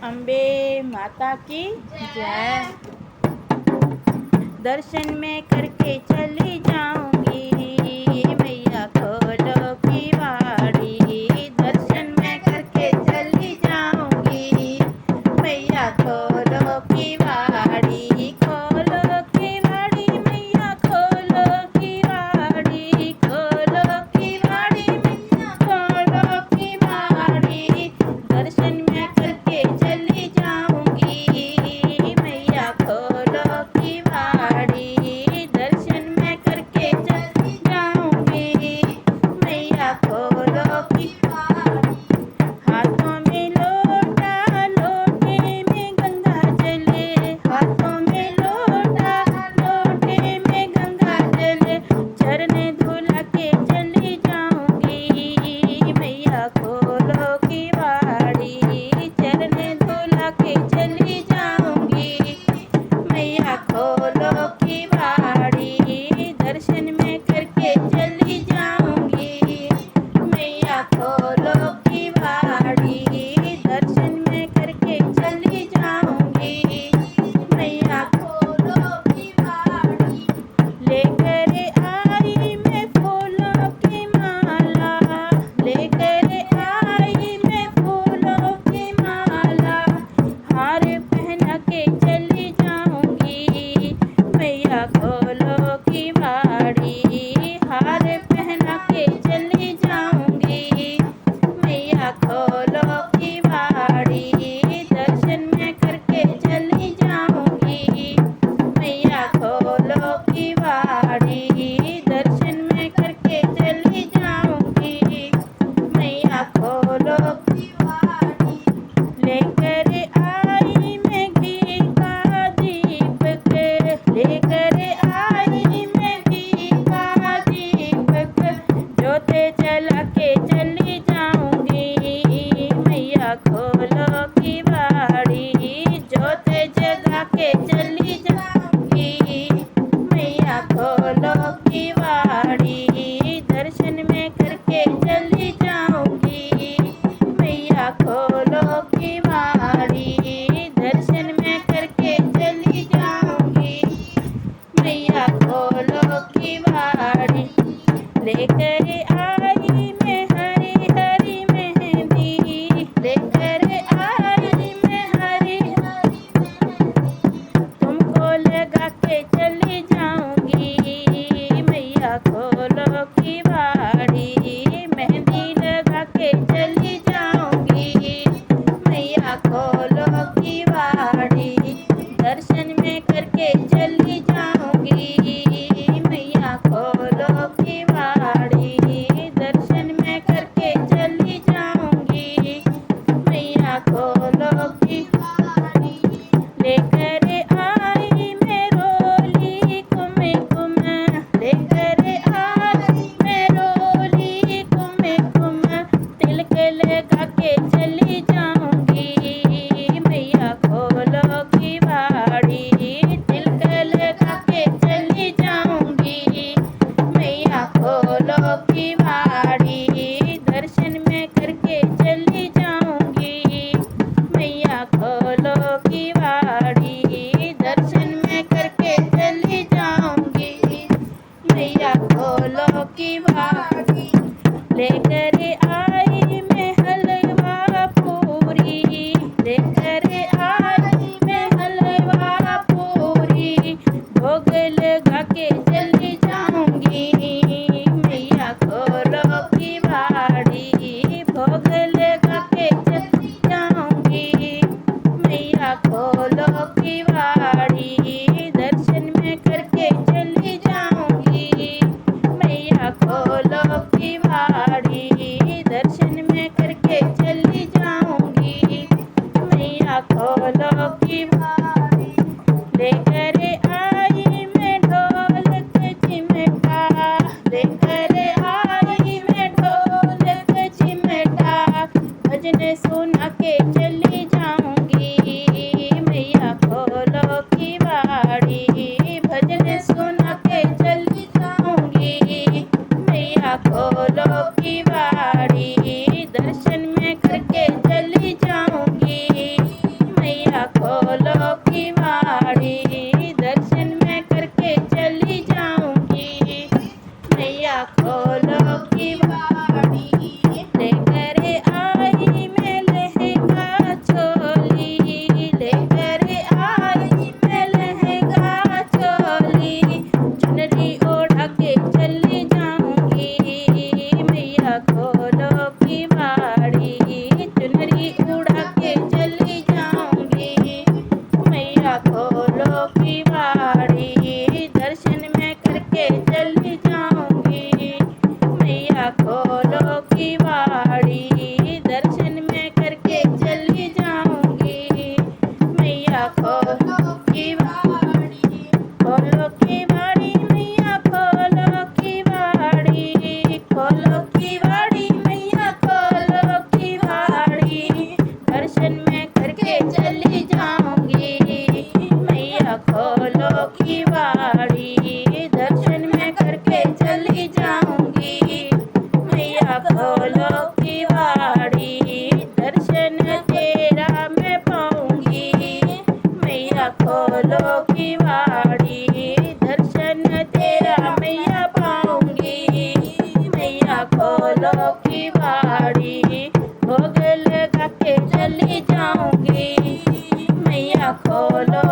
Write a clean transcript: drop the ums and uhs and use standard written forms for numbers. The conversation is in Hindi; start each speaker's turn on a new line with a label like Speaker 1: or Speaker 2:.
Speaker 1: अम्बे माता की जय। दर्शन में करके चली जाऊंगी मैया खोलो की वाड़ी। दर्शन में करके चली जाऊंगी मैया खोलो की वाड़ी। खोलो की वाड़ी मैया खोलो की वाड़ी। खोलो की वाड़ी मैया खोलो की वाड़ी। दर्शन में करके चली जाऊंगी मैया खोलो की वाड़ी। दर्शन में करके चली जाऊंगी मैया खोलो की वाड़ी। हाथों में लोटा लोटे में गंगा जले। हाथों में लोटा लोटे में गंगा जले। चरने धुला के चली जाऊंगी मैया खोलो की वाड़ी। चरने धुला के चली जाऊंगी मैया खोलो की वाड़ी। दर्शन में करके चली जाऊंगी मैया खोलो की वाड़ी। दर्शन में करके चली जाऊंगी मैया खोलो की वाड़ी। लेकर आई मैं फूलों की माला। लेकर आई मैं फूलों की माला। हार पहना के चली जाऊंगी मैया खोलो की वाड़ी। हार पहना के चली जाऊंगी मैया खोलो की वाड़ी। दर्शन में करके चली जाऊंगी मैया खोलो की वाड़ी। दर्शन में करके चली जाऊंगी मैया खोलो की वाड़ी। लेकर आई मैं घी का दीपक। लेकर आई मैं घी का दीपक। जोते जला के चली जाऊंगी मैया खोलो की वाड़ी। जोते जगा के चली जाऊंगी मैया खोलो की वाड़ी। दर्शन में करके चली जाऊंगी मैया खोलो की वाड़ी। दर्शन में करके चली जाऊंगी मैया खोलो की वाड़ी। लेकर आई मैं हरी हरी मेहंदी। लेकर आई मैं हरी हरी तुमको लगा के चली जाऊंगी मैया खोलो की वाड़ी। मेहंदी लगा के चली जाऊंगी मैया खोलो की वाड़ी। दर्शन में करके चली जाऊंगी मैया खोलो की वाड़ी। दर्शन में करके चली जाऊंगी मैया खोलो की वाड़ी। लेकर आई मैं रोली कुमे कुम। लेकर आई मैं रोली कुमे कुम। तिलक लगा के चली जाऊंगी मैया खोलो की वाड़ी। तिलक लगा के चली जाऊंगी मैया खोलो की वाड़ी। दर्शन में करके चली जाऊंगी मैया खोलो की वाड़ी। दर्शन में करके चली जाऊंगी मैया खोलो की वाड़ी। लेकर आई मैं हलवा पूरी। लेकर आई मैं हलवा पूरी। भोग लगा के चली जाऊंगी मैया खोलो की वाड़ी। भोग लगा के चली जाऊंगी मैया खोलो की वाड़ी। दर्शन में करके चली जाऊंगी मैया खोलो की वाड़ी। दर्शन में करके चली जाऊंगी मैया खोलो की वाड़ी। लेकर आई मैं ढोलक चिमटा। लेकर आई मैं ढोलक चिमटा। भजन सुना के चली जाऊंगी मैया खोलो की वाड़ी। भजन सुना के चली जाऊंगी मैया खोलो की वाड़ी। दर्शन में करके चली जाऊंगी जाऊंगी। मैया खोलो